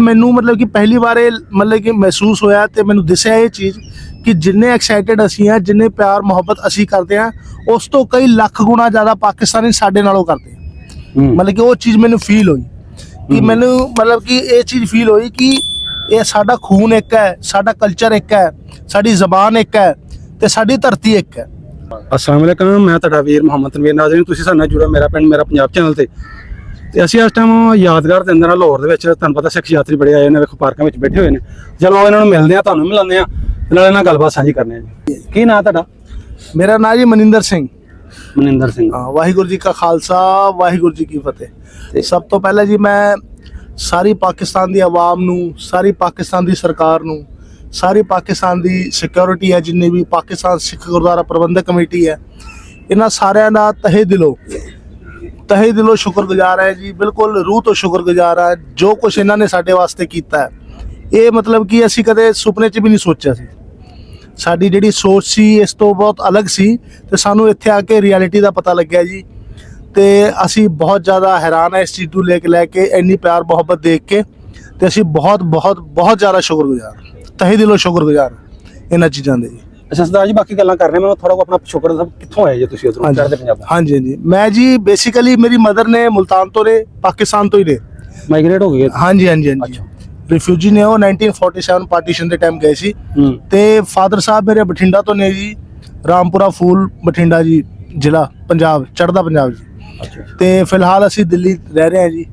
ਮੈਨੂੰ ਮਤਲਬ ਕਿ ਪਹਿਲੀ ਵਾਰ ਇਹ ਮਤਲਬ ਕਿ ਮਹਿਸੂਸ ਹੋਇਆ ਤੇ ਮੈਨੂੰ ਦਿਸਿਆ ਇਹ ਚੀਜ਼ ਕਿ ਜਿੰਨੇ ਐਕਸਾਈਟਡ ਅਸੀਂ ਆ, ਜਿੰਨੇ ਪਿਆਰ ਮੁਹੱਬਤ ਅਸੀਂ ਕਰਦੇ ਆ, ਉਸ ਤੋਂ ਕਈ ਲੱਖ ਗੁਣਾ ਜ਼ਿਆਦਾ ਪਾਕਿਸਤਾਨੀ ਸਾਡੇ ਨਾਲੋਂ ਕਰਦੇ ਆ। ਮਤਲਬ ਕਿ ਉਹ ਚੀਜ਼ ਮੈਨੂੰ ਫੀਲ ਹੋਈ ਕਿ ਮੈਨੂੰ ਮਤਲਬ ਕਿ ਇਹ ਚੀਜ਼ ਫੀਲ ਹੋਈ ਕਿ ਇਹ ਸਾਡਾ ਖੂਨ ਇੱਕ ਹੈ, ਸਾਡਾ ਕਲਚਰ ਇੱਕ ਹੈ, ਸਾਡੀ ਜ਼ਬਾਨ ਇੱਕ ਹੈ ਤੇ ਸਾਡੀ ਧਰਤੀ ਇੱਕ ਹੈ। अस्सलाम वालेकुम, मैं तुहाडा वीर मुहम्मद तनवीर नाज़रीन, तुसीं साडे नाल जुड़े मेरा पिंड मेरा पंजाब चैनल ते ਅਸੀਂ ਇਸ ਟਾਈਮ ਯਾਦਗਾਰ ਦੇ ਅੰਦਰ ਲਾਹੌਰ ਦੇ ਵਿੱਚ ਤੁਹਾਨੂੰ ਪਤਾ ਸਿੱਖ ਯਾਤਰੀ ਬੜੇ ਆਏ ਨੇ, ਵੇਖੋ ਪਾਰਕਾਂ ਵਿੱਚ ਬੈਠੇ ਹੋਏ ਨੇ। ਚਲੋ ਇਹਨਾਂ ਨੂੰ ਮਿਲਦੇ ਆ, ਤੁਹਾਨੂੰ ਮਿਲਾਉਂਦੇ ਆ ਤੇ ਨਾਲ ਇਹਨਾਂ ਗੱਲਬਾਤ ਸਾਂਝੀ ਕਰਨੇ ਆ ਜੀ। ਕੀ ਨਾਂ ਤੁਹਾਡਾ? ਮੇਰਾ ਨਾਂ ਜੀ ਮਨਿੰਦਰ ਸਿੰਘ। ਮਨਿੰਦਰ ਸਿੰਘ। ਵਾਹਿਗੁਰੂ ਜੀ ਕਾ ਖਾਲਸਾ, ਵਾਹਿਗੁਰੂ ਜੀ ਕੀ ਫਤਿਹ। ਸਭ ਤੋਂ ਪਹਿਲਾਂ ਜੀ ਮੈਂ ਸਾਰੀ ਪਾਕਿਸਤਾਨ ਦੀ ਆਵਾਮ ਨੂੰ, ਸਾਰੀ ਪਾਕਿਸਤਾਨ ਦੀ ਸਰਕਾਰ ਨੂੰ, ਸਾਰੀ ਪਾਕਿਸਤਾਨ ਦੀ ਸਿਕਿਉਰਿਟੀ ਹੈ, ਜਿੰਨੇ ਵੀ ਪਾਕਿਸਤਾਨ ਸਿੱਖ ਗੁਰਦੁਆਰਾ ਪ੍ਰਬੰਧਕ ਕਮੇਟੀ ਹੈ, ਇਹਨਾਂ ਸਾਰਿਆਂ ਦਾ ਤਹਿ ਦਿਲੋਂ ਸ਼ੁਕਰਗੁਜ਼ਾਰ ਹੈ ਜੀ। ਬਿਲਕੁਲ ਰੂਹ ਤੋਂ ਸ਼ੁਕਰਗੁਜ਼ਾਰ ਹੈ ਜੋ ਕੁਝ ਇਹਨਾਂ ਨੇ ਸਾਡੇ ਵਾਸਤੇ ਕੀਤਾ ਹੈ। ਇਹ ਮਤਲਬ ਕਿ ਅਸੀਂ ਕਦੇ ਸੁਪਨੇ 'ਚ ਵੀ ਨਹੀਂ ਸੋਚਿਆ ਸੀ। ਸਾਡੀ ਜਿਹੜੀ ਸੋਚ ਸੀ ਇਸ ਤੋਂ ਬਹੁਤ ਅਲੱਗ ਸੀ ਤੇ ਸਾਨੂੰ ਇੱਥੇ ਆ ਕੇ ਰਿਐਲਿਟੀ ਦਾ ਪਤਾ ਲੱਗਿਆ ਜੀ। ਤੇ ਅਸੀਂ ਬਹੁਤ ਜ਼ਿਆਦਾ ਹੈਰਾਨ ਹੈ ਇਸ ਚੀਜ਼ ਨੂੰ ਲੈ ਕੇ ਇੰਨੀ ਪਿਆਰ ਮੁਹੱਬਤ ਦੇਖ ਕੇ, ਤੇ ਅਸੀਂ ਬਹੁਤ ਜ਼ਿਆਦਾ ਸ਼ੁਕਰਗੁਜ਼ਾਰ, ਤਹਿ ਦਿਲੋਂ ਸ਼ੁਕਰਗੁਜ਼ਾਰ ਇਹਨਾਂ ਚੀਜ਼ਾਂ ਦੇ ਜੀ। ਅੱਛਾ ਸਰਦਾਰ ਜੀ, ਬਾਕੀ ਗੱਲਾਂ ਕਰਨੇ, ਮੈਨੂੰ ਥੋੜਾ ਆਪਣਾ ਸ਼ੁਕਰ ਦੱਸੋ, ਕਿੱਥੋਂ ਆਏ ਜੀ ਤੁਸੀਂ? ਉਧਰੋਂ ਚੜ੍ਹਦੇ ਪੰਜਾਬ। ਹਾਂਜੀ ਮੈਂ ਜੀ ਬੇਸਿਕਲੀ ਮੇਰੀ ਮਦਰ ਨੇ ਮੁਲਤਾਨ ਤੋਂ ਨੇ, ਪਾਕਿਸਤਾਨ ਤੋਂ ਹੀ ਨੇ, ਮਾਈਗ੍ਰੇਟ ਹੋ ਗਏ। ਹਾਂਜੀ ਰਿਫਿਊਜੀ ਨੇ। ਉਹ 1947 ਪਾਰਟੀਸ਼ਨ ਦੇ ਟਾਈਮ ਗਏ ਸੀ। ਤੇ ਫਾਦਰ ਸਾਹਿਬ ਮੇਰੇ ਬਠਿੰਡਾ ਤੋਂ ਨੇ ਜੀ, ਰਾਮਪੁਰਾ ਫੂਲ ਬਠਿੰਡਾ ਜੀ, ਜ਼ਿਲ੍ਹਾ ਪੰਜਾਬ, ਚੜ੍ਹਦਾ ਪੰਜਾਬ ਜੀ। ਤੇ ਫਿਲਹਾਲ ਅਸੀਂ ਦਿੱਲੀ ਰਹਿ ਰਹੇ ਹਾਂ ਜੀ।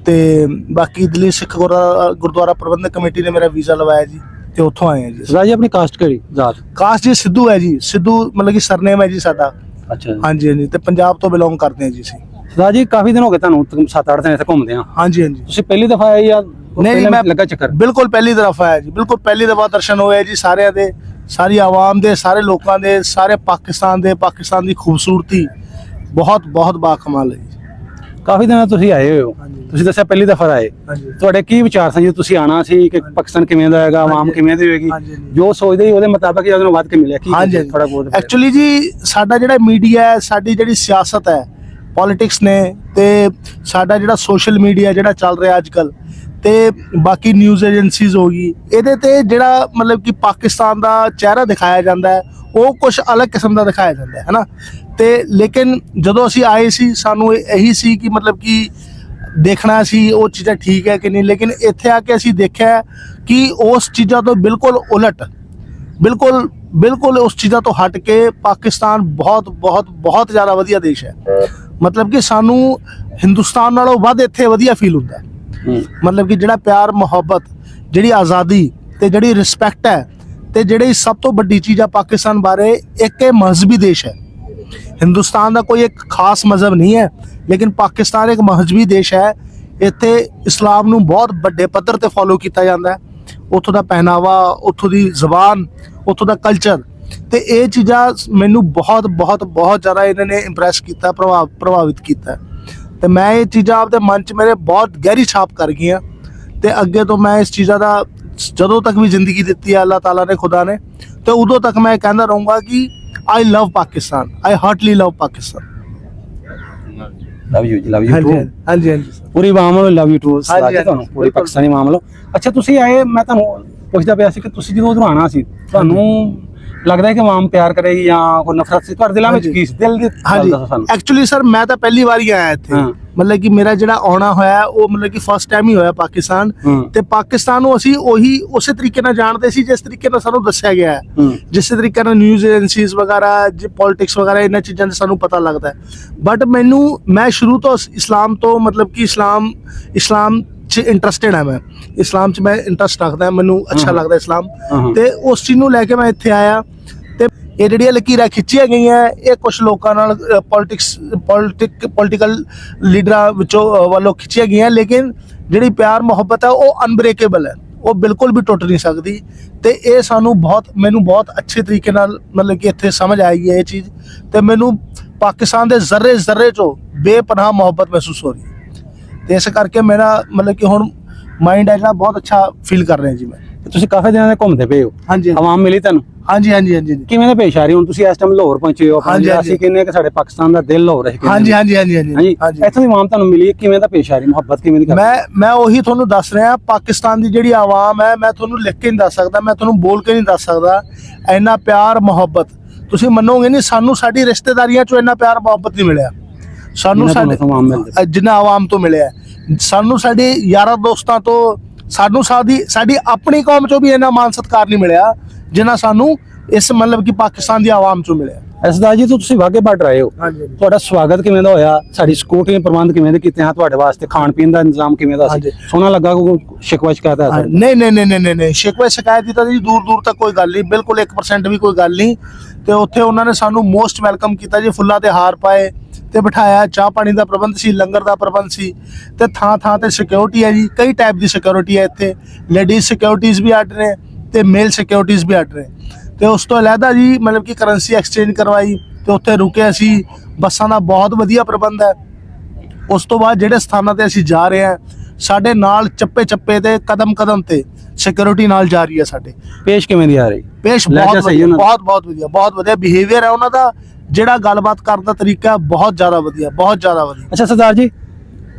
ਤੇ ਬਾਕੀ ਦਿੱਲੀ ਸਿੱਖ ਗੁਰਦੁਆਰਾ ਪ੍ਰਬੰਧਕ ਕਮੇਟੀ ਨੇ ਮੇਰਾ ਵੀਜ਼ਾ ਲਵਾਇਆ ਜੀ, ਤੇ ਉੱਥੋਂ ਆਏ ਆ ਜੀ। ਸਰਦਾਰ ਜੀ ਆਪਣੀ ਕਾਸਟ ਕਿਹੜੀ? ਜ਼ਾਤ? ਕਾਸਟ ਜੀ ਸਿੱਧੂ ਹੈ ਜੀ। ਸਿੱਧੂ ਮਤਲਬ ਕਿ ਸਰਨੇਮ ਹੈ ਜੀ ਸਾਡਾ। ਅੱਛਾ ਹਾਂਜੀ ਤੇ ਪੰਜਾਬ ਤੋਂ ਬਿਲੋਂਗ ਕਰਦੇ ਹਾਂ ਜੀ ਅਸੀਂ। ਸਰਦਾਰ ਜੀ ਕਾਫੀ ਦਿਨ ਹੋ ਗਏ ਤੁਹਾਨੂੰ, 7-8 ਦਿਨ ਇੱਥੇ ਘੁੰਮਦੇ ਆ। ਹਾਂਜੀ ਤੁਸੀਂ ਪਹਿਲੀ ਦਫਾ ਆਏ ਜਾਂ ਨਹੀਂ? ਮੈਂ ਲੱਗਾ ਚੱਕਰ? ਬਿਲਕੁਲ ਪਹਿਲੀ ਦਫਾ ਆਇਆ ਜੀ। ਬਿਲਕੁਲ ਪਹਿਲੀ ਦਫਾ ਦਰਸ਼ਨ ਹੋਏ ਜੀ ਸਾਰਿਆਂ ਦੇ, ਸਾਰੀ ਆਵਾਮ ਦੇ, ਸਾਰੇ ਲੋਕਾਂ ਦੇ, ਸਾਰੇ ਪਾਕਿਸਤਾਨ ਦੇ। ਪਾਕਿਸਤਾਨ ਦੀ ਖੂਬਸੂਰਤੀ ਬਹੁਤ ਬਾਕਮਾਲ ਹੈ ਜੀ। ਕਾਫੀ ਦਿਨ ਤੁਸੀਂ ਆਏ ਹੋ, ਤੁਸੀਂ ਦੱਸਿਆ ਪਹਿਲੀ ਦਫਾ ਆਏ, ਤੁਹਾਡੇ ਕੀ ਵਿਚਾਰ ਸਨ ਜੀ ਤੁਸੀਂ ਆਣਾ ਸੀ ਕਿ ਪਾਕਿਸਤਾਨ ਕਿਵੇਂ ਦਾ ਹੈਗਾ, ਆਵਾਮ ਕਿਵੇਂ ਦੀ ਹੋਏਗੀ, ਜੋ ਸੋਚਦੇ ਸੀ ਉਹਦੇ ਮੁਤਾਬਕ ਜਾਂ ਉਹਨੂੰ ਵੱਧ ਕੇ ਮਿਲਿਆ? ਕੀ ਥੋੜਾ ਬਹੁਤ ਐਕਚੁਅਲੀ ਜੀ ਸਾਡਾ ਜਿਹੜਾ ਮੀਡੀਆ ਹੈ, ਸਾਡੀ ਜਿਹੜੀ ਸਿਆਸਤ ਹੈ, ਪੋਲਿਟਿਕਸ ਨੇ, ਤੇ ਸਾਡਾ ਜਿਹੜਾ ਸੋਸ਼ਲ ਮੀਡੀਆ ਜਿਹੜਾ ਚੱਲ ਰਿਹਾ ਅੱਜ ਕੱਲ, ਤੇ ਬਾਕੀ ਨਿਊਜ਼ ਏਜੰਸੀਜ਼ ਹੋ ਗਈ, ਇਹਦੇ ਤੇ ਜਿਹੜਾ ਮਤਲਬ ਕਿ ਪਾਕਿਸਤਾਨ ਦਾ ਚਿਹਰਾ ਦਿਖਾਇਆ ਜਾਂਦਾ ਹੈ, ਉਹ ਕੁਝ ਅਲੱਗ ਕਿਸਮ ਦਾ ਦਿਖਾਇਆ ਜਾਂਦਾ ਹੈ ਨਾ। ਤੇ ਲੇਕਿਨ ਜਦੋਂ ਅਸੀਂ ਆਏ ਸੀ, ਸਾਨੂੰ ਇਹੀ ਸੀ ਕਿ ਮਤਲਬ ਕਿ ਦੇਖਣਾ ਸੀ ਉਹ ਚੀਜ਼ਾਂ ਠੀਕ ਹੈ ਕਿ ਨਹੀਂ। ਲੇਕਿਨ ਇੱਥੇ ਆ ਕੇ ਅਸੀਂ ਦੇਖਿਆ ਕਿ ਉਸ ਚੀਜ਼ਾਂ ਤੋਂ ਬਿਲਕੁਲ ਉਲਟ, ਬਿਲਕੁਲ ਉਸ ਚੀਜ਼ਾਂ ਤੋਂ ਹਟ ਕੇ ਪਾਕਿਸਤਾਨ ਬਹੁਤ ਜ਼ਿਆਦਾ ਵਧੀਆ ਦੇਸ਼ ਹੈ। ਮਤਲਬ ਕਿ ਸਾਨੂੰ ਹਿੰਦੁਸਤਾਨ ਨਾਲੋਂ ਵੱਧ ਇੱਥੇ ਵਧੀਆ ਫੀਲ ਹੁੰਦਾ ਹੈ। ਮਤਲਬ ਕਿ ਜਿਹੜਾ ਪਿਆਰ ਮੁਹੱਬਤ, ਜਿਹੜੀ ਆਜ਼ਾਦੀ ਤੇ ਜਿਹੜੀ ਰਿਸਪੈਕਟ ਹੈ, ਤੇ ਜਿਹੜੀ ਸਭ ਤੋਂ ਵੱਡੀ ਚੀਜ਼ ਆ ਪਾਕਿਸਤਾਨ ਬਾਰੇ, ਇੱਕ ਇਹ ਮਜ਼ਹਬੀ ਦੇਸ਼ ਹੈ। ਹਿੰਦੁਸਤਾਨ ਦਾ ਕੋਈ ਇੱਕ ਖਾਸ ਮਜ਼ਹਬ ਨਹੀਂ ਹੈ, ਲੇਕਿਨ ਪਾਕਿਸਤਾਨ ਇੱਕ ਮਜ਼ਹਬੀ ਦੇਸ਼ ਹੈ। ਇੱਥੇ ਇਸਲਾਮ ਨੂੰ ਬਹੁਤ ਵੱਡੇ ਪੱਧਰ ਤੇ ਫੋਲੋ ਕੀਤਾ ਜਾਂਦਾ ਹੈ। ਉੱਥੋਂ ਦਾ ਪਹਿਨਾਵਾ, ਉੱਥੋਂ ਦੀ ਜ਼ਬਾਨ, ਉੱਥੋਂ ਦਾ ਕਲਚਰ, ਤੇ ਇਹ ਚੀਜ਼ਾਂ ਮੈਨੂੰ ਬਹੁਤ ਜ਼ਿਆਦਾ ਇਹਨਾਂ ਨੇ ਇੰਪ੍ਰੈਸ ਕੀਤਾ, ਪ੍ਰਭਾਵਿਤ ਕੀਤਾ। ਤੇ ਮੈਂ ਇਹ ਚੀਜ਼ਾਂ ਆਪਦੇ ਮਨ 'ਚ ਮੇਰੇ ਬਹੁਤ ਗਹਿਰੀ ਛਾਪ ਕਰ ਗਈਆਂ। ਤੇ ਅੱਗੇ ਤੋਂ ਮੈਂ ਇਸ ਚੀਜ਼ਾਂ ਦਾ, ਜਦੋਂ ਤੱਕ ਵੀ ਜ਼ਿੰਦਗੀ ਦਿੱਤੀ ਹੈ ਅੱਲਾਹ ਤਾਲਾ ਨੇ, ਖੁਦਾ ਨੇ, ਤੇ ਉਦੋਂ ਤੱਕ ਮੈਂ ਕਹਿੰਦਾ ਰਹੂੰਗਾ ਕਿ I love Pakistan, I heartly love Pakistan. Love you too. ਹਾਂਜੀ ਪੂਰੀ ਆਵਾਮ ਨੂੰ ਲਵ ਯੂ ਟੂ। ਤੁਹਾਨੂੰ ਪੂਰੀ ਪਾਕਿਸਤਾਨੀ ਆਵਾਮ ਨੂੰ। ਅੱਛਾ ਤੁਸੀਂ ਆਏ, ਮੈਂ ਤੁਹਾਨੂੰ ਪੁੱਛਦਾ ਪਿਆ ਸੀ ਕਿ ਤੁਸੀਂ ਜਦੋਂ ਉਧਰੋਂ ਆਣਾ ਸੀ, ਤੁਹਾਨੂੰ ਲੱਗਦਾ ਹੈ ਕਿ ਆਵਾਮ ਪਿਆਰ ਕਰੇਗੀ ਜਾਂ ਕੋਈ ਨਫ਼ਰਤ ਸੀ ਤੁਹਾਡੇ ਦਿਲਾਂ ਵਿੱਚ? ਕੀ ਸੀ ਦਿਲ ਦੀ? ਹਾਂਜੀ ਐਕਚੁਅਲੀ ਸਰ ਮੈਂ ਤਾਂ ਪਹਿਲੀ ਵਾਰ ਹੀ ਆਇਆ ਇੱਥੇ। ਮਤਲਬ ਕਿ ਮੇਰਾ ਜਿਹੜਾ ਆਉਣਾ ਹੋਇਆ ਉਹ ਮਤਲਬ ਕਿ ਫਸਟ ਟਾਈਮ ਹੀ ਹੋਇਆ ਪਾਕਿਸਤਾਨ। ਤੇ ਪਾਕਿਸਤਾਨ ਨੂੰ ਅਸੀਂ ਉਸੇ ਤਰੀਕੇ ਨਾਲ ਜਾਣਦੇ ਸੀ ਜਿਸ ਤਰੀਕੇ ਨਾਲ ਸਾਨੂੰ ਦੱਸਿਆ ਗਿਆ ਹੈ, ਜਿਸ ਤਰੀਕੇ ਨਾਲ ਨਿਊਜ਼ ਏਜੰਸੀਜ਼ ਵਗੈਰਾ, ਪੋਲਿਟਿਕਸ ਵਗੈਰਾ, ਇਹਨਾਂ ਚੀਜ਼ਾਂ ਦਾ ਸਾਨੂੰ ਪਤਾ ਲੱਗਦਾ ਹੈ। ਬਟ ਮੈਂ ਸ਼ੁਰੂ ਤੋਂ ਇਸਲਾਮ ਤੋਂ, ਮਤਲਬ ਕਿ ਇਸਲਾਮ 'ਚ ਇੰਟਰਸਟਿਡ ਹੈ। ਮੈਂ ਇਸਲਾਮ 'ਚ ਮੈਂ ਇੰਟਰਸਟ ਰੱਖਦਾ, ਮੈਨੂੰ ਅੱਛਾ ਲੱਗਦਾ ਇਸਲਾਮ। ਤੇ ਉਸ ਚੀਜ਼ ਨੂੰ ਲੈ ਕੇ ਮੈਂ ਇੱਥੇ ਆਇਆ। ਤੇ ਇਹ ਜਿਹੜੀਆਂ ਲਕੀਰਾਂ ਖਿੱਚੀਆਂ ਗਈਆਂ, ਇਹ ਕੁਝ ਲੋਕਾਂ ਨਾਲ ਪੋਲੀਟੀਕਲ ਲੀਡਰਾਂ ਵੱਲੋਂ ਖਿੱਚੀਆਂ ਗਈਆਂ, ਲੇਕਿਨ ਜਿਹੜੀ ਪਿਆਰ ਮੁਹੱਬਤ ਹੈ ਉਹ ਅਨਬ੍ਰੇਕੇਬਲ ਹੈ, ਉਹ ਬਿਲਕੁਲ ਵੀ ਟੁੱਟ ਨਹੀਂ ਸਕਦੀ। ਤੇ ਇਹ ਮੈਨੂੰ ਬਹੁਤ ਅੱਛੇ ਤਰੀਕੇ ਨਾਲ ਮਤਲਬ ਕਿ ਇੱਥੇ ਸਮਝ ਆਈ ਹੈ ਇਹ ਚੀਜ਼। ਤੇ ਮੈਨੂੰ ਪਾਕਿਸਤਾਨ ਦੇ ਜ਼ਰਰੇ 'ਚੋਂ ਬੇਪਨਾਹ ਮੁਹੱਬਤ ਮਹਿਸੂਸ ਹੋ ਰਹੀ ਹੈ। ਤੇ ਇਸ ਕਰਕੇ ਮੇਰਾ ਮਤਲਬ ਕਿ ਹੁਣ ਮਾਈਂਡ ਹੈ ਜਿਹੜਾ ਬਹੁਤ ਅੱਛਾ ਫੀਲ ਕਰ ਰਿਹਾ ਜੀ। ਮੈਂ ਤੁਸੀਂ ਕਾਫੀ ਦਿਨਾਂ ਦੇ ਘੁੰਮਦੇ ਪਏ ਹੋ, ਹਾਂਜੀ ਆਵਾਮ ਮਿਲੀ ਤੁਹਾਨੂੰ, ਹਾਂਜੀ ਹਾਂਜੀ ਹਾਂਜੀ ਕਿਵੇਂ ਦੇ ਪੇਸ਼ ਆ ਰਹੀ? ਹੁਣ ਤੁਸੀਂ ਇਸ ਟਾਈਮ ਲਾਹੌਰ ਪਹੁੰਚੇ ਹੋ, ਹਾਂਜੀ, ਹਾਂਜੀ। ਅਸੀਂ ਕਹਿੰਦੇ ਕਿ ਸਾਡੇ ਪਾਕਿਸਤਾਨ ਦਾ ਦਿਲ ਲਾਹੌਰ ਹੈ, ਹਾਂਜੀ ਹਾਂਜੀ ਹਾਂਜੀ ਹਾਂਜੀ ਹਾਂਜੀ ਇੱਥੋਂ ਦੀ ਆਵਾਮ ਤੁਹਾਨੂੰ ਮਿਲੀ, ਕਿਵੇਂ ਦਾ ਪੇਸ਼ ਆ ਰਹੀ, ਮੁਹੱਬਤ ਕਿਵੇਂ ਦੀ ਕਰ ਰਹੀ? ਮੈਂ ਉਹੀ ਤੁਹਾਨੂੰ ਦੱਸ ਰਿਹਾ, ਪਾਕਿਸਤਾਨ ਦੀ ਜਿਹੜੀ ਆਵਾਮ ਹੈ, ਮੈਂ ਤੁਹਾਨੂੰ ਲਿਖ ਕੇ ਨਹੀਂ ਦੱਸ ਸਕਦਾ, ਮੈਂ ਤੁਹਾਨੂੰ ਬੋਲ ਕੇ ਨਹੀਂ ਦੱਸ ਸਕਦਾ। ਇੰਨਾ ਪਿਆਰ ਮੁਹੱਬਤ ਤੁਸੀਂ ਮੰਨੋਗੇ ਨਹੀਂ, ਸਾਨੂੰ ਸਾਡੀ ਰਿਸ਼ਤੇਦਾਰੀਆਂ ਚੋਂ ਇੰਨਾ ਪਿਆਰ ਮੁਹੱਬਤ ਨਹੀਂ ਮਿਲਿਆ ਸਾਨੂੰ, ਜਿੰਨਾ ਤੁਹਾਨੂੰ ਆਵਾਮ ਮਿਲਦੀ। ਜਿੰਨਾ ਆਵਾਮ ਤੋਂ ਮਿਲਿਆ ਸਾਨੂੰ, ਸਾਡੇ ਯਾਰਾਂ ਦੋਸਤਾਂ ਤੋਂ, ਸਾਨੂੰ ਸਾਡੀ ਆਪਣੀ ਕੌਮ ਚੋਂ ਵੀ ਇੰਨਾ ਮਾਣ ਸਤਿਕਾਰ ਨਹੀਂ ਮਿਲਿਆ ਜਿੰਨਾ ਸਾਨੂੰ ਇਸ ਮਤਲਬ ਕਿ ਪਾਕਿਸਤਾਨ ਦੀ ਆਵਾਮ ਚੋਂ ਮਿਲਿਆ। ਸਰਦਾਰ ਜੀ ਤੁਸੀਂ ਵਾਘੇ ਬਾਰਡਰ ਆਏ ਹੋ, ਹਾਂਜੀ ਤੁਹਾਡਾ ਸਵਾਗਤ ਕਿਵੇਂ ਦਾ ਹੋਇਆ? ਸਾਡੀ ਸਿਕਿਉਰਿਟੀ ਦੇ ਪ੍ਰਬੰਧ ਕਿਵੇਂ ਦੇ ਕੀਤੇ ਹਨ ਤੁਹਾਡੇ ਵਾਸਤੇ? ਖਾਣ ਪੀਣ ਦਾ ਇੰਤਜ਼ਾਮ ਕਿਵੇਂ ਦਾ ਸੀ? ਹਾਂਜੀ। ਸੋਹਣਾ ਲੱਗਾ? ਕੋਈ ਸ਼ਿਕਵਾ ਸ਼ਿਕਾਇਤ ਹੈ? ਨਹੀਂ ਨਹੀਂ ਨਹੀਂ ਨਹੀਂ ਨਹੀਂ, ਸ਼ਿਕਵੇ ਸ਼ਿਕਾਇਤ ਦੀ ਤਾਂ ਜੀ ਦੂਰ ਦੂਰ ਤੱਕ ਕੋਈ ਗੱਲ ਨਹੀਂ, ਬਿਲਕੁਲ 1% ਵੀ ਕੋਈ ਗੱਲ ਨਹੀਂ। ਤੇ ਉੱਥੇ ਉਹਨਾਂ ਨੇ ਸਾਨੂੰ ਮੋਸਟ ਵੈਲਕਮ ਕੀਤਾ ਜੀ, ਫੁੱਲਾਂ ਤੇ ਹਾਰ ਪਾਏ ਤੇ ਬਿਠਾਇਆ, ਚਾਹ ਪਾਣੀ ਦਾ ਪ੍ਰਬੰਧ ਸੀ, ਲੰਗਰ ਦਾ ਪ੍ਰਬੰਧ ਸੀ, ਤੇ ਥਾਂ ਥਾਂ ਤੇ ਸਿਕਿਉਰਿਟੀ ਹੈ ਜੀ, ਕਈ ਟਾਈਪ ਦੀ ਸਿਕਿਉਰਿਟੀ ਹੈ ਇੱਥੇ, ਲੇਡੀਜ਼ ਸਿਕਿਉਰਿਟੀਜ਼ ਵੀ ਅੱਡ ਨੇ ਤੇ ਮੇਲ ਸਿਕਿਉਰਿਟੀਜ਼ ਵੀ ਅੱਡ ਨੇ। ਤੇ ਉਸ ਤੋਂ ਇਲਾਵਾ ਜੀ ਮਤਲਬ ਕਿ ਕਰੰਸੀ ਐਕਸਚੇਂਜ ਕਰਵਾਈ ਤੇ ਉੱਥੇ ਰੁਕੇ ਅਸੀਂ, ਬੱਸਾਂ ਦਾ ਬਹੁਤ ਵਧੀਆ ਪ੍ਰਬੰਧ ਹੈ। ਉਸ ਤੋਂ ਬਾਅਦ ਜਿਹੜੇ ਸਥਾਨਾਂ ਤੇ ਅਸੀਂ ਜਾ ਰਹੇ ਹਾਂ, ਸਾਡੇ ਨਾਲ ਚੱਪੇ ਚੱਪੇ ਤੇ ਕਦਮ ਕਦਮ ਤੇ ਸਿਕਿਉਰਿਟੀ ਨਾਲ ਜਾ ਰਹੀ ਹੈ ਸਾਡੇ। ਪੇਸ਼ ਕਿਵੇਂ ਦੀ ਆ ਰਹੀ? ਪੇਸ਼ ਲਹਿਜਾ ਬਹੁਤ ਸਹੀ ਵਧੀਆ, ਉਹਨਾਂ ਦਾ? ਬਹੁਤ ਵਧੀਆ ਬਿਹੇਵੀਅਰ ਹੈ ਉਹਨਾਂ ਦਾ, ਜਿਹੜਾ ਗੱਲਬਾਤ ਕਰਨ ਦਾ ਤਰੀਕਾ ਬਹੁਤ ਜ਼ਿਆਦਾ ਵਧੀਆ, ਬਹੁਤ ਜ਼ਿਆਦਾ ਵਧੀਆ। ਅੱਛਾ ਸਰਦਾਰ ਜੀ,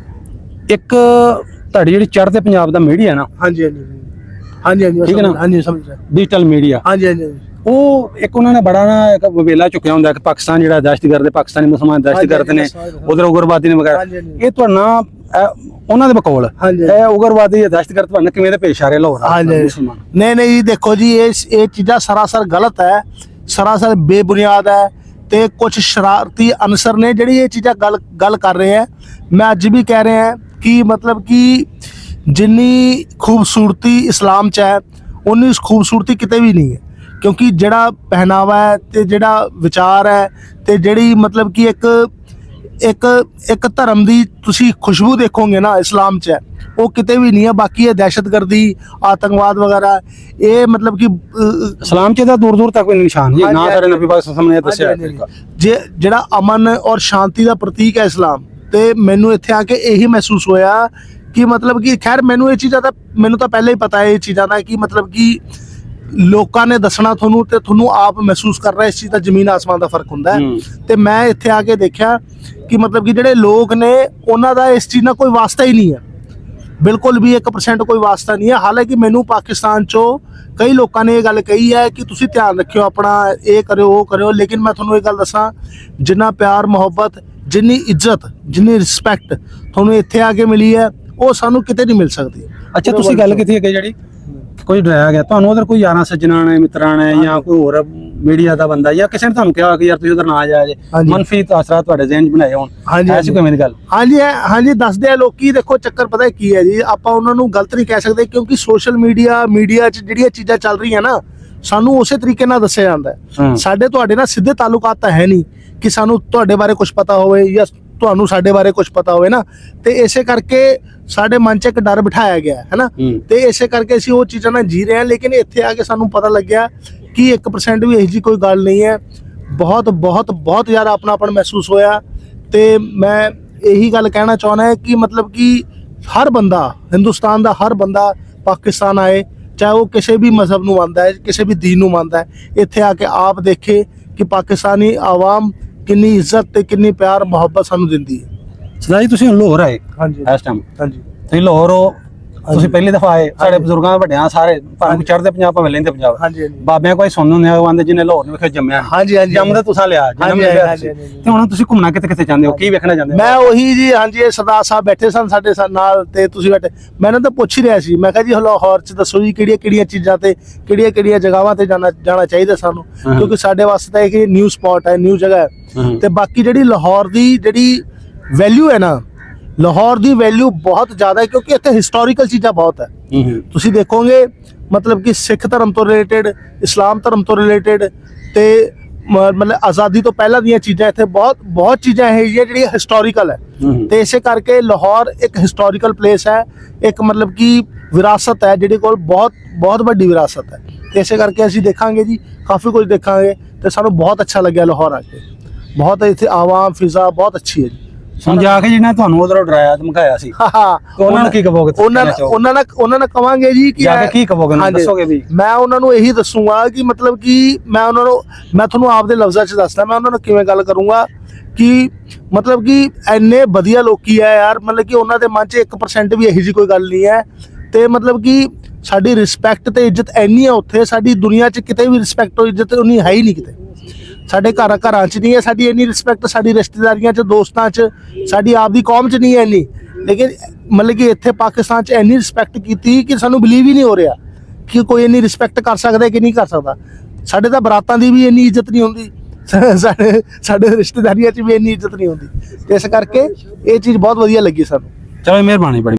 ਇੱਕ ਤੁਹਾਡੀ ਜਿਹੜੀ ਚੜ੍ਹਦੇ ਪੰਜਾਬ ਦਾ ਮੀਡੀਆ ਨਾ, ਹਾਂਜੀ ਹਾਂਜੀ ਹਾਂਜੀ ਹਾਂਜੀ ਠੀਕ ਹੈ ਨਾ? ਹਾਂਜੀ ਸਮਝ ਰਿਹਾ। ਡਿਜੀਟਲ ਮੀਡੀਆ, ਹਾਂਜੀ ਹਾਂਜੀ ਉਹ ਇੱਕ ਉਹਨਾਂ ਨੇ ਬੜਾ ਨਾ ਇੱਕ ਵੇਲਾ ਚੁੱਕਿਆ ਹੁੰਦਾ ਕਿ ਪਾਕਿਸਤਾਨ ਜਿਹੜਾ ਦਹਿਸ਼ਤਗਰਦ, ਪਾਕਿਸਤਾਨੀ ਮੁਸਲਮਾਨ ਦਹਿਸ਼ਤਗਰਦ ਨੇ, ਉਧਰ ਉਗਰਵਾਦੀ ਨੇ ਵਗੈਰਾ। ਹਾਂਜੀ, ਹਾਂਜੀ। ਇਹ ਤੁਹਾਡਾ ਉਹਨਾਂ ਦੇ ਬਕੌਲ ਹਾਂਜੀ। ਇਹ ਉਗਰਵਾਦੀ ਜਾਂ ਦਹਿਸ਼ਤਗਰਦ ਤੁਹਾਡੇ ਕਿਵੇਂ ਦੇ ਪੇਸ਼ ਆ ਰਹੇ ਲਾਹੌਰ ਹਾਂਜੀ ਮੁਸਲਮਾਨ? ਨਹੀਂ ਨਹੀਂ ਜੀ, ਦੇਖੋ ਜੀ ਇਹ ਚੀਜ਼ਾਂ ਸਰਾਸਰ ਗਲਤ ਹੈ, ਸਰਾਸਰ ਬੇਬੁਨਿਆਦ ਹੈ, ਤੇ ਕੁਝ ਸ਼ਰਾਰਤੀ ਅਨਸਰ ਨੇ ਜਿਹੜੀ ਇਹ ਚੀਜ਼ਾਂ ਗੱਲ ਕਰ ਰਹੇ ਹੈ। ਮੈਂ ਅੱਜ ਵੀ ਕਹਿ ਰਿਹਾ ਕਿ ਮਤਲਬ ਕਿ ਜਿੰਨੀ ਖੂਬਸੂਰਤੀ ਇਸਲਾਮ 'ਚ ਹੈ, ਉਨੀ ਖੂਬਸੂਰਤੀ ਕਿਤੇ ਵੀ ਨਹੀਂ ਹੈ, ਕਿਉਂਕਿ ਜਿਹੜਾ ਪਹਿਨਾਵਾ ਹੈ ਤੇ ਜਿਹੜਾ ਵਿਚਾਰ ਹੈ ਤੇ ਜਿਹੜੀ ਮਤਲਬ ਕਿ ਇੱਕ ਧਰਮ ਦੀ ਤੁਸੀਂ ਖੁਸ਼ਬੂ ਦੇਖੋਗੇ ਨਾ ਇਸਲਾਮ 'ਚ, ਉਹ ਕਿਤੇ ਵੀ ਨਹੀਂ ਹੈ। ਬਾਕੀ ਇਹ ਦਹਿਸ਼ਤਗਰਦੀ, ਆਤੰਕਵਾਦ ਵਗੈਰਾ, ਇਹ ਮਤਲਬ ਕਿ ਇਸਲਾਮ 'ਚ ਤਾਂ ਦੂਰ ਦੂਰ ਤੱਕ ਕੋਈ ਨਿਸ਼ਾਨ ਨਹੀਂ ਨਾ। ਸਾਡੇ ਨਬੀ ਪਾਕ ਸੱਲੱਲਾਹੁ ਅਲੈਹਿ ਵਸੱਲਮ ਨੇ ਦੱਸਿਆ ਜਿਹੜਾ ਅਮਨ ਔਰ ਸ਼ਾਂਤੀ ਦਾ ਪ੍ਰਤੀਕ ਹੈ ਇਸਲਾਮ, ਤੇ ਮੈਨੂੰ ਇੱਥੇ ਆ ਕੇ ਇਹੀ ਮਹਿਸੂਸ ਹੋਇਆ ਕਿ ਮਤਲਬ ਕਿ ਖੈਰ ਮੈਨੂੰ ਇਹ ਚੀਜ਼ਾਂ ਦਾ ਮੈਨੂੰ ਤਾਂ ਪਹਿਲਾਂ ਹੀ ਪਤਾ ਹੈ ਇਹ ਚੀਜ਼ਾਂ ਦਾ, ਕਿ ਮਤਲਬ ਕਿ ਲੋਕਾਂ ਨੇ ਦੱਸਣਾ ਤੁਹਾਨੂੰ ਤੇ ਤੁਹਾਨੂੰ ਆਪ ਮਹਿਸੂਸ ਕਰਨਾ, ਇਸ ਚੀਜ਼ ਦਾ ਜ਼ਮੀਨ ਆਸਮਾਨ ਦਾ ਫਰਕ ਹੁੰਦਾ ਹੈ। ਤੇ ਮੈਂ ਇੱਥੇ ਆ ਕੇ ਦੇਖਿਆ ਕਿ ਮਤਲਬ ਕਿ ਜਿਹੜੇ ਲੋਕ ਨੇ ਉਹਨਾਂ ਦਾ ਇਸ ਚੀਜ਼ ਨਾਲ ਕੋਈ ਵਾਸਤਾ ਹੀ ਨਹੀਂ ਹੈ, ਬਿਲਕੁਲ ਵੀ 1% ਕੋਈ ਵਾਸਤਾ ਨਹੀਂ ਹੈ। ਹਾਲਾਂਕਿ ਮੈਨੂੰ ਪਾਕਿਸਤਾਨ 'ਚੋਂ ਕਈ ਲੋਕਾਂ ਨੇ ਇਹ ਗੱਲ ਕਹੀ ਹੈ ਕਿ ਤੁਸੀਂ ਧਿਆਨ ਰੱਖਿਓ ਆਪਣਾ, ਇਹ ਕਰਿਓ ਉਹ ਕਰਿਓ, ਲੇਕਿਨ ਮੈਂ ਤੁਹਾਨੂੰ ਇਹ ਗੱਲ ਦੱਸਾਂ, ਜਿੰਨਾ ਪਿਆਰ ਮੁਹੱਬਤ, ਜਿੰਨੀ ਇੱਜ਼ਤ, ਜਿੰਨੀ ਰਿਸਪੈਕਟ ਤੁਹਾਨੂੰ ਇੱਥੇ ਆ ਕੇ ਮਿਲੀ ਹੈ, ਉਹ ਸਾਨੂੰ ਕਿਤੇ ਨਹੀਂ ਮਿਲ ਸਕਦੀ। ਅੱਛਾ ਤੁਸੀਂ ਗੱਲ ਕੀਤੀ ਹੈ ਕਿ ਜਿਹੜੀ ਕੋਈ ਡਰਾਇਆ ਗਿਆ ਤੁਹਾਨੂੰ, ਉਧਰ ਕੋਈ ਯਾਰਾਂ ਸੱਜਣਾ ਨੇ, ਮਿੱਤਰਾਂ ਨੇ, ਜਾਂ ਕੋਈ ਹੋਰ ਮੀਡੀਆ ਦਾ ਬੰਦਾ ਜਾਂ ਕਿਸੇ ਨੇ ਤੁਹਾਨੂੰ ਕਿਹਾ ਕਿ ਯਾਰ ਤੁਸੀਂ ਉਧਰ ਨਾ ਜਾਇਆ ਜੇ, ਮਨਫੀ ਤਾਸਰਾ ਤੁਹਾਡੇ ਜ਼ਿਹਨ 'ਚ ਬਣਾਏ ਹੋਣ? ਐਸੀ ਕਿਵੇਂ ਦੀ ਗੱਲ? ਹਾਂਜੀ ਦੱਸਦੇ ਆ ਲੋਕੀ। ਦੇਖੋ ਚੱਕਰ ਪਤਾ ਕੀ ਹੈ ਜੀ, ਆਪਾਂ ਉਹਨਾਂ ਨੂੰ ਗਲਤ ਨਹੀਂ ਕਹਿ ਸਕਦੇ, ਕਿਉਂਕਿ ਸੋਸ਼ਲ ਮੀਡੀਆ 'ਚ ਜਿਹੜੀਆਂ ਚੀਜ਼ਾਂ ਚੱਲ ਰਹੀਆਂ ਨਾ, ਸਾਨੂੰ ਉਸੇ ਤਰੀਕੇ ਨਾਲ ਦੱਸਿਆ ਜਾਂਦਾ ਹੈ। ਸਾਡੇ ਤੁਹਾਡੇ ਨਾਲ ਸਿੱਧੇ ਤਾਲੁਕਾਤ ਤਾਂ ਹੈ ਨਹੀਂ ਕਿ ਸਾਨੂੰ ਤੁਹਾਡੇ ਬਾਰੇ ਕੁਝ ਪਤਾ ਹੋਵੇ ਜਾਂ ਤੁਹਾਨੂੰ ਸਾਡੇ ਬਾਰੇ ਕੁਝ ਪਤਾ ਹੋਵੇ ਨਾ, ਤੇ ਇਸੇ ਕਰਕੇ ਸਾਡੇ ਮਨ 'ਚ ਇੱਕ ਡਰ ਬਿਠਾਇਆ ਗਿਆ ਹੈ ਨਾ, ਤੇ ਇਸੇ ਕਰਕੇ ਅਸੀਂ ਉਹ ਚੀਜ਼ਾਂ ਨਾਲ ਜੀ ਰਹੇ ਹਾਂ। ਲੇਕਿਨ ਇੱਥੇ ਆ ਕੇ ਸਾਨੂੰ ਪਤਾ ਲੱਗਿਆ ਕਿ 1% ਵੀ ਇਹੋ ਜਿਹੀ ਕੋਈ ਗੱਲ ਨਹੀਂ ਹੈ। ਬਹੁਤ ਜ਼ਿਆਦਾ ਆਪਣਾਪਣ ਮਹਿਸੂਸ ਹੋਇਆ। ਤੇ ਮੈਂ ਇਹੀ ਗੱਲ ਕਹਿਣਾ ਚਾਹੁੰਦਾ ਹੈ ਕਿ ਮਤਲਬ ਕਿ ਹਰ ਬੰਦਾ, ਹਿੰਦੁਸਤਾਨ ਦਾ ਹਰ ਬੰਦਾ ਪਾਕਿਸਤਾਨ ਆਏ, ਚਾਹੇ ਉਹ ਕਿਸੇ ਵੀ ਮਜ਼ਹਬ ਨੂੰ ਮੰਨਦਾ ਹੈ, ਕਿਸੇ ਵੀ ਦੀਨ ਨੂੰ ਮੰਨਦਾ ਹੈ, ਇੱਥੇ ਆ ਕੇ ਆਪ ਦੇਖੇ ਕਿ ਪਾਕਿਸਤਾਨੀ ਆਵਾਮ ਕਿੰਨੀ ਇੱਜ਼ਤ ਤੇ ਕਿੰਨੀ ਪਿਆਰ ਮੁਹੱਬਤ ਸਾਨੂੰ ਦਿੰਦੀ ਹੈ। ਸਰਦਾਰ ਜੀ ਤੁਸੀਂ ਹੁਣ ਲਾਹੌਰ ਆਏ ਹਾਂਜੀ ਇਸ ਟਾਈਮ, ਹਾਂਜੀ ਤੁਸੀਂ ਲਾਹੌਰ ਹੋ, ਤੁਸੀਂ ਪਹਿਲੀ ਦਫਾ ਆਏ, ਸਾਡੇ ਬਜ਼ੁਰਗਾਂ ਵੱਡਿਆਂ ਸਾਰੇ ਭਾਵੇਂ ਚੜ੍ਹਦੇ ਪੰਜਾਬ ਭਾਵੇਂ ਲਹਿੰਦੇ ਪੰਜਾਬ, ਹਾਂਜੀ ਬਾਬਿਆਂ ਕੋਈ ਸੁਣਨ ਹੁੰਦੇ ਆ, ਉਹ ਆਂਦੇ ਜਿਹਨੇ ਲਾਹੌਰ ਨੂੰ ਵੇਖਿਆ ਜੰਮਿਆ। ਹਾਂਜੀ ਜੰਮ ਦਾ ਤੁਸੀਂ ਲਿਆ, ਜਨਮ ਲਿਆ ਤੁਸੀਂ। ਤੇ ਹੁਣ ਤੁਸੀਂ ਘੁੰਮਣਾ ਕਿੱਥੇ ਚਾਹੁੰਦੇ ਹੋ, ਕੀ ਵੇਖਣਾ ਚਾਹੁੰਦੇ ਹੋ? ਮੈਂ ਉਹੀ ਜੀ, ਹਾਂਜੀ ਇਹ ਸਰਦਾਰ ਸਾਹਿਬ ਬੈਠੇ ਸਨ ਸਾਡੇ ਨਾਲ ਤੇ ਤੁਸੀਂ ਬੈਠੇ, ਮੈਂ ਇਹਨਾਂ ਤੋਂ ਪੁੱਛ ਹੀ ਰਿਹਾ ਸੀ, ਮੈਂ ਕਿਹਾ ਜੀ ਲਾਹੌਰ 'ਚ ਦੱਸੋ ਜੀ ਕਿਹੜੀਆਂ ਚੀਜ਼ਾਂ ਤੇ ਕਿਹੜੀਆਂ ਜਗ੍ਹਾਵਾਂ ਤੇ ਜਾਣਾ ਚਾਹੀਦਾ ਸਾਨੂੰ, ਕਿਉਂਕਿ ਸਾਡੇ ਵਾਸਤੇ ਤਾਂ ਇਹ ਨਿਊ ਸਪੌਟ ਹੈ, ਨਿਊ ਜਗ੍ਹਾ ਹੈ। ਤੇ ਬਾਕੀ ਜਿਹੜੀ ਲਾਹੌਰ ਦੀ ਜਿਹੜੀ ਵੈਲਿਊ ਹੈ ਨਾ, ਲਾਹੌਰ ਦੀ ਵੈਲਿਊ ਬਹੁਤ ਜ਼ਿਆਦਾ ਹੈ, ਕਿਉਂਕਿ ਇੱਥੇ ਹਿਸਟੋਰੀਕਲ ਚੀਜ਼ਾਂ ਬਹੁਤ ਹੈ। ਤੁਸੀਂ ਦੇਖੋਗੇ ਮਤਲਬ ਕਿ ਸਿੱਖ ਧਰਮ ਤੋਂ ਰਿਲੇਟਡ, ਇਸਲਾਮ ਧਰਮ ਤੋਂ ਰਿਲੇਟਡ, ਤੇ ਮਤਲਬ ਆਜ਼ਾਦੀ ਤੋਂ ਪਹਿਲਾਂ ਦੀਆਂ ਚੀਜ਼ਾਂ ਇੱਥੇ ਬਹੁਤ ਚੀਜ਼ਾਂ ਇਹ ਜਿਹੜੀਆਂ ਹਿਸਟੋਰੀਕਲ ਹੈ। ਤੇ ਇਸੇ ਕਰਕੇ ਲਾਹੌਰ ਇੱਕ ਹਿਸਟੋਰੀਕਲ ਪਲੇਸ ਹੈ, ਇੱਕ ਮਤਲਬ ਕਿ ਵਿਰਾਸਤ ਹੈ ਜਿਹਦੇ ਕੋਲ ਬਹੁਤ ਵੱਡੀ ਵਿਰਾਸਤ ਹੈ। ਤੇ ਇਸੇ ਕਰਕੇ ਅਸੀਂ ਦੇਖਾਂਗੇ ਜੀ, ਕਾਫੀ ਕੁਝ ਦੇਖਾਂਗੇ, ਤੇ ਸਾਨੂੰ ਬਹੁਤ ਅੱਛਾ ਲੱਗਿਆ ਲਾਹੌਰ ਆ ਕੇ। ਬਹੁਤ ਇੱਥੇ ਆਵਾਮ ਫਿਜ਼ਾ ਬਹੁਤ ਅੱਛੀ ਹੈ ਜੀ। ਹੁਣ ਜਾ ਕੇ ਜਿਹਨਾਂ ਤੁਹਾਨੂੰ ਉਧਰੋਂ ਡਰਾਇਆ ਧਮਕਾਇਆ ਸੀ ਤੇ ਉਹਨਾਂ ਨੂੰ ਕੀ ਕਹੋਗੇ ਤੁਸੀਂ? ਉਹਨਾਂ ਨਾਲ ਕਵਾਂਗੇ ਜੀ ਕਿ ਜਾ ਕੇ ਕੀ ਕਹੋਗੇ ਉਹਨਾਂ ਨੂੰ? ਦੱਸੋਗੇ ਵੀ? ਮੈਂ ਉਹਨਾਂ ਨੂੰ ਇਹੀ ਦੱਸੂਗਾ ਕਿ ਮਤਲਬ ਕਿ ਮੈਂ ਤੁਹਾਨੂੰ ਆਪਦੇ ਲਫ਼ਜ਼ਾਂ 'ਚ ਦੱਸਦਾ ਮੈਂ ਉਹਨਾਂ ਨੂੰ ਕਿਵੇਂ ਗੱਲ ਕਰੂੰਗਾ ਕਿ ਮਤਲਬ ਕਿ ਇੰਨੇ ਵਧੀਆ ਲੋਕੀ ਹੈ ਯਾਰ, ਮਤਲਬ ਕਿ ਉਹਨਾਂ ਦੇ ਮਨ 'ਚ 1% ਵੀ ਇਹੋ ਜਿਹੀ ਕੋਈ ਗੱਲ ਨਹੀਂ ਹੈ। ਤੇ ਮਤਲਬ ਕਿ ਸਾਡੀ ਰਿਸਪੈਕਟ ਤੇ ਇੱਜ਼ਤ ਇੰਨੀ ਹੈ ਉੱਥੇ, ਸਾਡੀ ਦੁਨੀਆ 'ਚ ਕਿਤੇ ਵੀ ਰਿਸਪੈਕਟ ਔਰ ਇੱਜ਼ਤ ਉਨੀ ਹੈ ਹੀ ਨਹੀਂ ਕਿਤੇ। ਸਾਡੇ ਘਰਾਂ 'ਚ ਨਹੀਂ ਹੈ ਸਾਡੀ ਇੰਨੀ ਰਿਸਪੈਕਟ, ਸਾਡੀ ਰਿਸ਼ਤੇਦਾਰੀਆਂ 'ਚ, ਦੋਸਤਾਂ 'ਚ, ਸਾਡੀ ਆਪਦੀ ਕੌਮ 'ਚ ਨਹੀਂ ਹੈ ਇੰਨੀ। ਲੇਕਿਨ ਮਤਲਬ ਕਿ ਇੱਥੇ ਪਾਕਿਸਤਾਨ 'ਚ ਇੰਨੀ ਰਿਸਪੈਕਟ ਕੀਤੀ ਕਿ ਸਾਨੂੰ ਬਿਲੀਵ ਹੀ ਨਹੀਂ ਹੋ ਰਿਹਾ ਕਿ ਕੋਈ ਇੰਨੀ ਰਿਸਪੈਕਟ ਕਰ ਸਕਦਾ ਕਿ ਨਹੀਂ ਕਰ ਸਕਦਾ। ਸਾਡੇ ਤਾਂ ਬਰਾਤਾਂ ਦੀ ਵੀ ਇੰਨੀ ਇੱਜ਼ਤ ਨਹੀਂ ਹੁੰਦੀ, ਸਾਡੇ ਰਿਸ਼ਤੇਦਾਰੀਆਂ 'ਚ ਵੀ ਇੰਨੀ ਇੱਜ਼ਤ ਨਹੀਂ ਹੁੰਦੀ। ਇਸ ਕਰਕੇ ਇਹ ਚੀਜ਼ ਬਹੁਤ ਵਧੀਆ ਲੱਗੀ ਸਾਨੂੰ। ਚਲੋ ਮਿਹਰਬਾਨੀ ਬੜੀ।